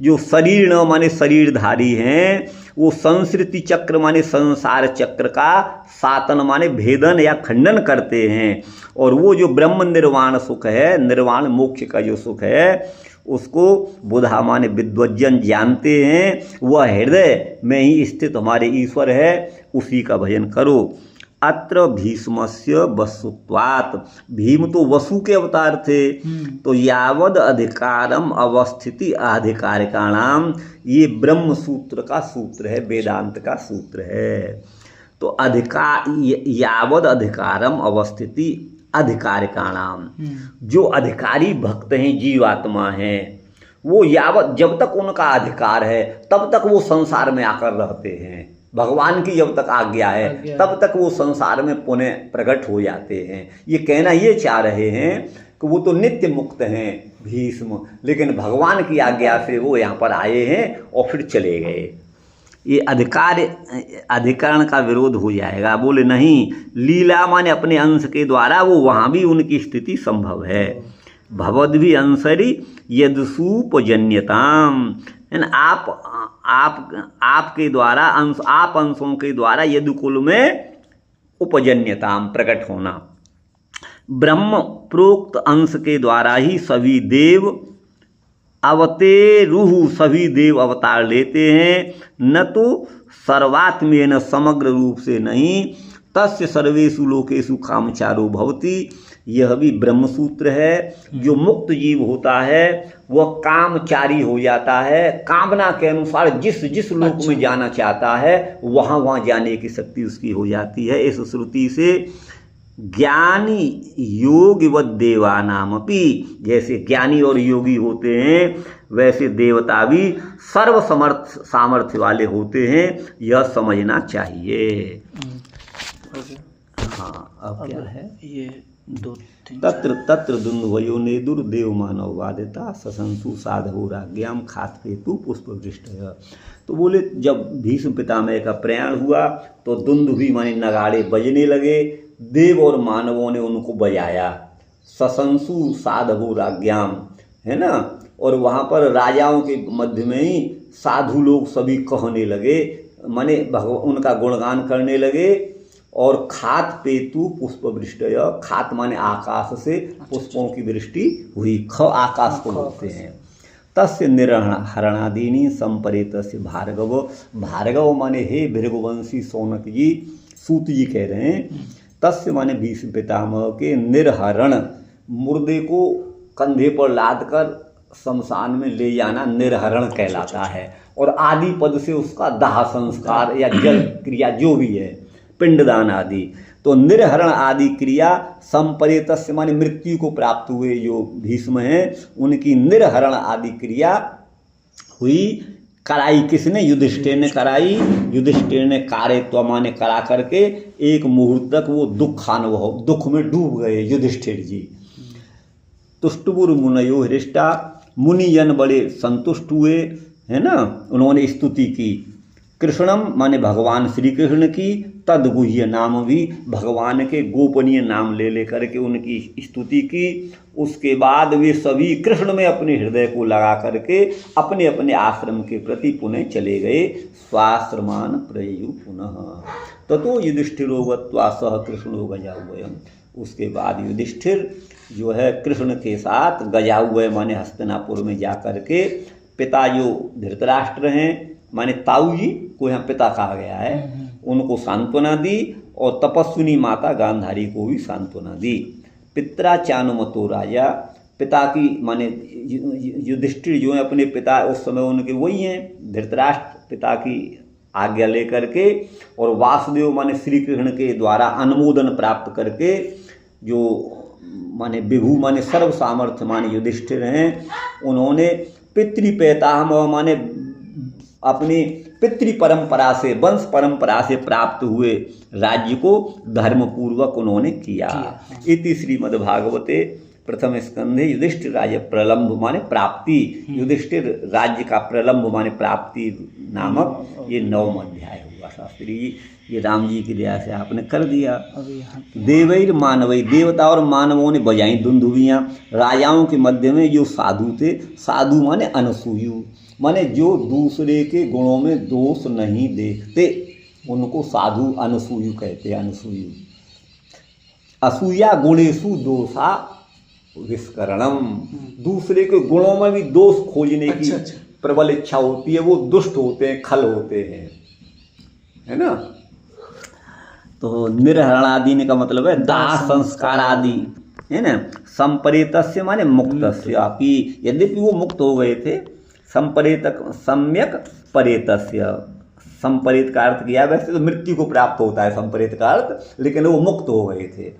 जो शरीर न माने शरीरधारी हैं वो संस्कृति चक्र माने संसार चक्र का सातन माने भेदन या खंडन करते हैं। और वो जो ब्रह्म निर्वाण सुख है, निर्वाण मोक्ष का जो सुख है उसको बुधा माने विद्वज्जन जानते हैं। वह हृदय में ही स्थित हमारे ईश्वर है, उसी का भजन करो। अत्र भीष्मस्य वसुत्वात्, भीम तो वसु के अवतार थे, तो यावद अधिकारम अवस्थिति अधिकारिकाणाम, ये ब्रह्म सूत्र का सूत्र है, वेदांत का सूत्र है। तो अधिकार यावद अधिकारम अवस्थिति अधिकारिकाणाम, जो अधिकारी भक्त हैं, जीवात्मा हैं, वो यावत जब तक उनका अधिकार है तब तक वो संसार में आकर रहते हैं। भगवान की जब तक आज्ञा है तब तक वो संसार में पुनः प्रकट हो जाते हैं। ये कहना ये चाह रहे हैं कि वो तो नित्य मुक्त हैं भीष्म, लेकिन भगवान की आज्ञा से वो यहाँ पर आए हैं और फिर चले गए। ये अधिकरण का विरोध हो जाएगा। बोले नहीं, लीला माने अपने अंश के द्वारा वो वहाँ भी उनकी स्थिति संभव है। भवद्भि अंसरी यदसूपजन्यताम, आपके द्वारा आप अंशों के द्वारा यदुकुल में उपजन्यताम प्रकट होना। ब्रह्म प्रोक्त अंश के द्वारा ही सभी देव अवतेरुहु, सभी देव अवतार लेते हैं, न तो सर्वात्मेन समग्र रूप से नहीं। तस्य सर्वेषु लोकेषु कामचारो भवति, यह भी ब्रह्मसूत्र है। जो मुक्त जीव होता है वह कामचारी हो जाता है, कामना के अनुसार जिस जिस लोक में जाना चाहता है वहाँ वहाँ जाने की शक्ति उसकी हो जाती है। इस श्रुति से ज्ञानी योग व देवानामपि, जैसे ज्ञानी और योगी होते हैं वैसे देवता भी सर्व सामर्थ्य वाले होते हैं, यह समझना चाहिए। हाँ, अब क्या है ये तत्र तत्र दुंदुभयो नेदुर्देव मानव वादिता सशंसु साधवो राज्ञाम खातकेतु पुष्पवृष्ट। तो बोले जब भीष्म पितामह का प्रयाण हुआ तो दुंदुभि माने नगाड़े बजने लगे, देव और मानवों ने उनको बजाया। सशंसु साधवो राज्ञाम, है ना, और वहाँ पर राजाओं के मध्य में ही साधु लोग सभी कहने लगे, माने उनका गुणगान करने लगे। और खात पेतु पुष्प वृष्टय, खात माने आकाश से पुष्पों की वृष्टि हुई, ख आकाश को बोलते हैं। तस्य निर्हरणादीनी संपरेतस्य भार्गव, भार्गव माने हे भृगुवंशी सौनक जी, सूत जी कह रहे हैं। तस्य माने भीष्म पितामह के निर्हरण, मुर्दे को कंधे पर लादकर शमशान में ले जाना निर्हरण कहलाता है। और आदि पद से उसका दाह संस्कार या जल क्रिया जो भी है, पिंडदान आदि। तो निर्हरण आदि क्रिया संपरेतस्य माने मृत्यु को प्राप्त हुए जो भीष्म हैं उनकी निर्हरण आदि क्रिया हुई। कराई किसने? युधिष्ठिर ने कराई। युधिष्ठिर ने कार्यत्व माने करा करके एक मुहूर्त तक वो दुख में डूब गए युधिष्ठिर जी। तुष्टुपुर मुनयो हृष्टा, मुनिजन बड़े संतुष्ट हुए, है ना, उन्होंने स्तुति की। कृष्णम माने भगवान श्री कृष्ण की, तद गुह्य नाम भी भगवान के गोपनीय नाम ले करके उनकी स्तुति की। उसके बाद वे सभी कृष्ण में अपने हृदय को लगा करके अपने अपने आश्रम के प्रति पुनः चले गए। स्वाश्रमान प्रयु पुनः ततो युधिष्ठिरो गत्वा सह कृष्णो गजावयम्। उसके बाद युधिष्ठिर जो है कृष्ण के साथ गजावय माने हस्तिनापुर में जा कर के पिता जो धृतराष्ट्र हैं माने ताऊ जी को यहाँ पिता कहा गया है, उनको सांत्वना दी और तपस्विनी माता गांधारी को भी सांत्वना दी। पित्रा चानुमतो राजा पिता की माने युधिष्ठिर जो है अपने पिता उस समय उनके वही हैं, धृतराष्ट्र पिता की आज्ञा लेकर के, और वासुदेव माने श्री कृष्ण के द्वारा अनुमोदन प्राप्त करके जो माने विभु माने सर्व सामर्थ्य माने युधिष्ठिर हैं, उन्होंने पितृपेतामह माने अपनी पितृ परंपरा से वंश परंपरा से प्राप्त हुए राज्य को धर्मपूर्वक उन्होंने किया। इति श्रीमद्भागवते प्रथम स्कंधे युधिष्ठिर राज्य प्रलंब माने प्राप्ति, युधिष्ठिर राज्य का प्रलंब माने प्राप्ति नामक ये 9वां अध्याय हुआ। शास्त्री जी ये राम जी की दया से आपने कर दिया। देवैर मानवई, देवता और मानवों ने बजाई दुंदुभियाँ राजाओं के मध्य में जो साधु थे, साधु माने अनसूयु माने जो दूसरे के गुणों में दोष नहीं देखते, उनको साधु अनसूयु कहते हैं। अनसूयु असूया गुणेशु दोषा विस्करणम, दूसरे के गुणों में भी दोष खोजने की प्रबल इच्छा होती है, वो दुष्ट होते हैं, खल होते हैं, है ना। तो निर्हरणादि का मतलब है दाह संस्कार आदि, है ना। संपरेतस्य माने मुक्तस्य अपि, यद्यपि वो मुक्त हो गए थे, संपरेतक सम्यक परेतस्य, संपरेत का अर्थ किया, वैसे तो मृत्यु को प्राप्त होता है संपरेत का अर्थ, लेकिन वो मुक्त हो गए थे।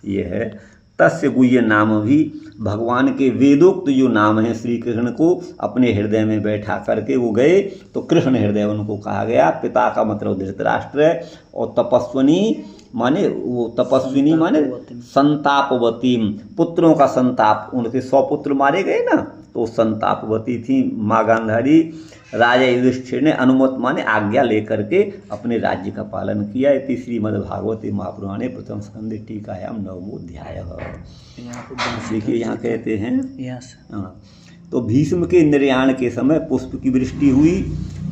ये है तस्य गुह्य नाम भी, भगवान के वेदोक्त जो नाम है श्री कृष्ण को अपने हृदय में बैठा करके वो गए, तो कृष्ण हृदय उनको कहा गया। पिता का मतलब धृतराष्ट्र है, और तपस्विनी माने वो तपस्विनी माने संतापवती, पुत्रों का संताप, उनके 100 पुत्र मारे गए ना, तो संतापवती थी माँ गांधारी। राजा युधिष्ठिर ने अनुमत माने आज्ञा लेकर के अपने राज्य का पालन किया। इति श्रीमद्भागवते महापुराणे प्रथम स्कंधे टीकायाम 9वां अध्याय। देखिए यहाँ कहते हैं, हाँ, तो भीष्म के निर्याण के समय पुष्प की वृष्टि हुई,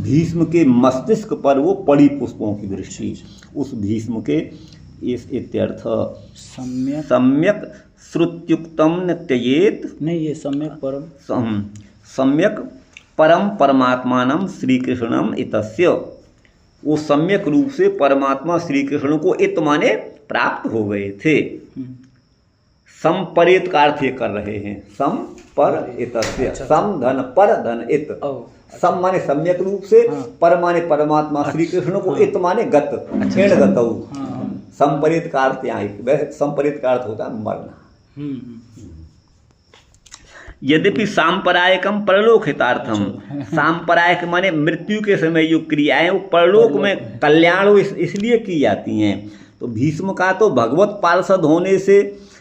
भीष्म के मस्तिष्क पर वो पड़ी पुष्पों की वृष्टि। उस भीष्म के इस इत्यर्थ सम्यक श्रुत्युक्तम न त्यजेत, नहीं ये सम्यक परम सम्यक परम परमात्मानम श्री कृष्णम इतस्य, वो सम्यक रूप से परमात्मा श्री कृष्ण को इत माने प्राप्त हो गए थे। संपरेत का अर्थ ये कर रहे हैं, सम पर इतस्य, सम धन पर धन इत, सम माने सम्यक रूप से, पर माने परमात्मा श्री कृष्ण को, इत माने गत क्षीण गतौ। संपरेत का अर्थ यहाँ, वैसे संपरेत का अर्थ होता है मरना। यद्यपि सांपरायकम परलोक हितार्थम, सांपरायक माने मृत्यु के समय जो क्रियाएं वो परलोक में कल्याण हो इसलिए की जाती हैं। तो भीष्म का तो भगवत पार्षद होने से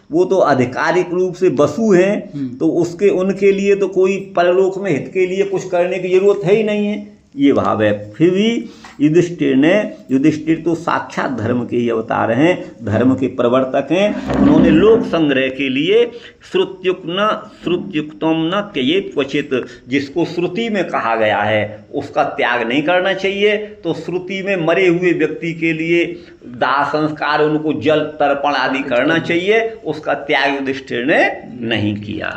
वो तो आधिकारिक रूप से वसु हैं, तो उसके उनके लिए तो कोई परलोक में हित के लिए कुछ करने की जरूरत है ही नहीं है, ये भाव है। फिर भी युधिष्ठिर तो साक्षात धर्म के ही अवतार हैं, धर्म के प्रवर्तक हैं। उन्होंने लोक संग्रह के लिए श्रुत्युक्तम न त्यजेत क्वचित, जिसको श्रुति में कहा गया है उसका त्याग नहीं करना चाहिए। तो श्रुति में मरे हुए व्यक्ति के लिए दाह संस्कार, उनको जल तर्पण आदि करना चाहिए, उसका त्याग युधिष्ठिर ने नहीं किया।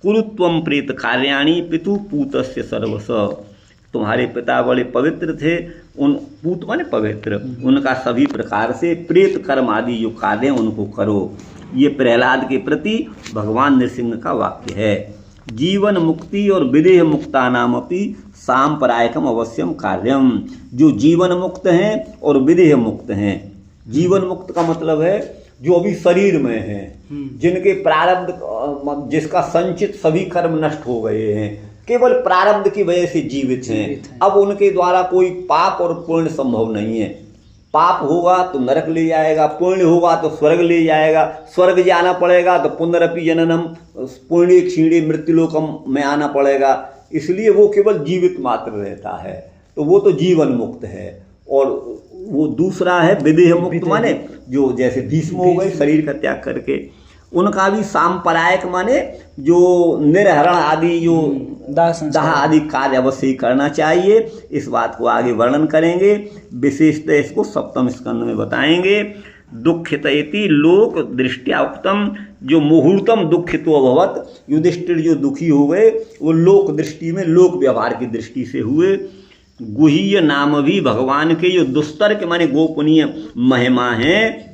कुरुत्वम प्रेत कार्याणि पितु पूतस्य सर्वस, तुम्हारे पिता बड़े पवित्र थे, उन पूत माने पवित्र, उनका सभी प्रकार से प्रेत कर्म आदि जो कार्य उनको करो। ये प्रहलाद के प्रति भगवान नृसिंह का वाक्य है। जीवन मुक्ति और विदेह मुक्ता नाम अपि सांपरायकम अवश्यम कार्यम, जो जीवन मुक्त हैं और विदेह मुक्त हैं। जीवन मुक्त का मतलब है जो अभी शरीर में है, जिनके प्रारब्ध जिसका संचित सभी कर्म नष्ट हो गए हैं, केवल प्रारब्ध की वजह से जीवित हैं। अब उनके द्वारा कोई पाप और पुण्य संभव नहीं है। पाप होगा तो नरक ले जाएगा, पुण्य होगा तो स्वर्ग ले जाएगा, स्वर्ग जाना पड़ेगा तो पुनरपि जननम पुण्य क्षीणे मृत्युलोकम में आना पड़ेगा। इसलिए वो केवल जीवित मात्र रहता है, तो वो तो जीवन मुक्त है। और वो दूसरा है विदेह मुक्त, माने जो जैसे भीष्म हो गए शरीर का त्याग करके, उनका भी सांपरायक माने जो निर्हरण आदि जो दाह आदि कार्य अवश्य ही करना चाहिए। इस बात को आगे वर्णन करेंगे, विशेषतः इसको सप्तम स्कंद में बताएंगे। दुखितयति लोक दृष्टिया उक्तम, जो मुहूर्तम दुखितो अभवत, युधिष्ठिर जो दुखी हो गए वो लोक दृष्टि में लोक व्यवहार की दृष्टि से हुए। गुह्य नाम भी भगवान के जो दुस्तर के माने गोपनीय महिमा हैं,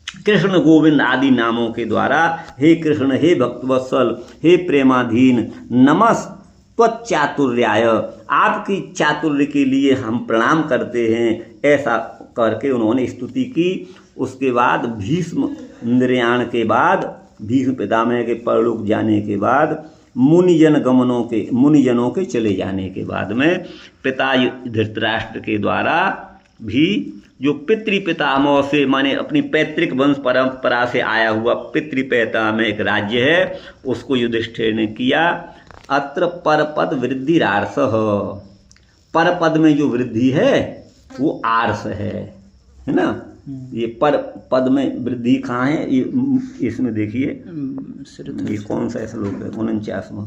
कृष्ण गोविंद आदि नामों के द्वारा हे कृष्ण, हे भक्तवत्सल, हे प्रेमाधीन, नमस्त्वच्चातुर्याय, आपकी चातुर्य के लिए हम प्रणाम करते हैं। ऐसा करके उन्होंने स्तुति की। उसके बाद भीष्म इंद्रियाण के बाद, भीष्म पितामह के परलोक जाने के बाद, मुनिजनों के चले जाने के बाद में पिता धृतराष्ट्र के द्वारा भी जो पितृपितामह से माने अपनी पैतृक वंश परंपरा से आया हुआ पितृपितामह एक राज्य है, उसको युधिष्ठिर ने किया। अत्र परपद वृद्धिरार्षः, परपद में जो वृद्धि है वो आर्ष है ना। ये पर पद में वृद्धि कहाँ है, ये इसमें देखिए, ये कौन सा श्लोक है, 49वां,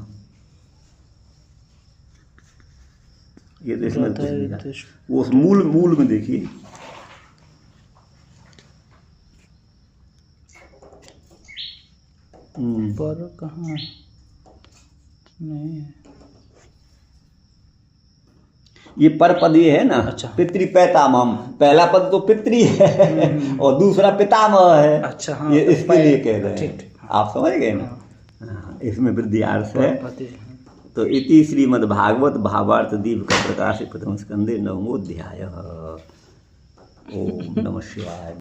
ये इसमें वो मूल में देखिए, पर कहाँ नहीं है ये पर पद ये है ना। अच्छा। पितृपैतामह, पहला पद तो पितृ है और दूसरा पितामह है। अच्छा, हाँ, ये इसके लिए कह रहे हैं। ठीक। आप समझ गए ना। हाँ, इसमें वृद्धि आर्ष है। तो इति श्रीमद्भागवत भावार्थ दीपिका प्रकाश प्रथम स्कंदे 9वां अध्याय। ओम नमः शिवाय।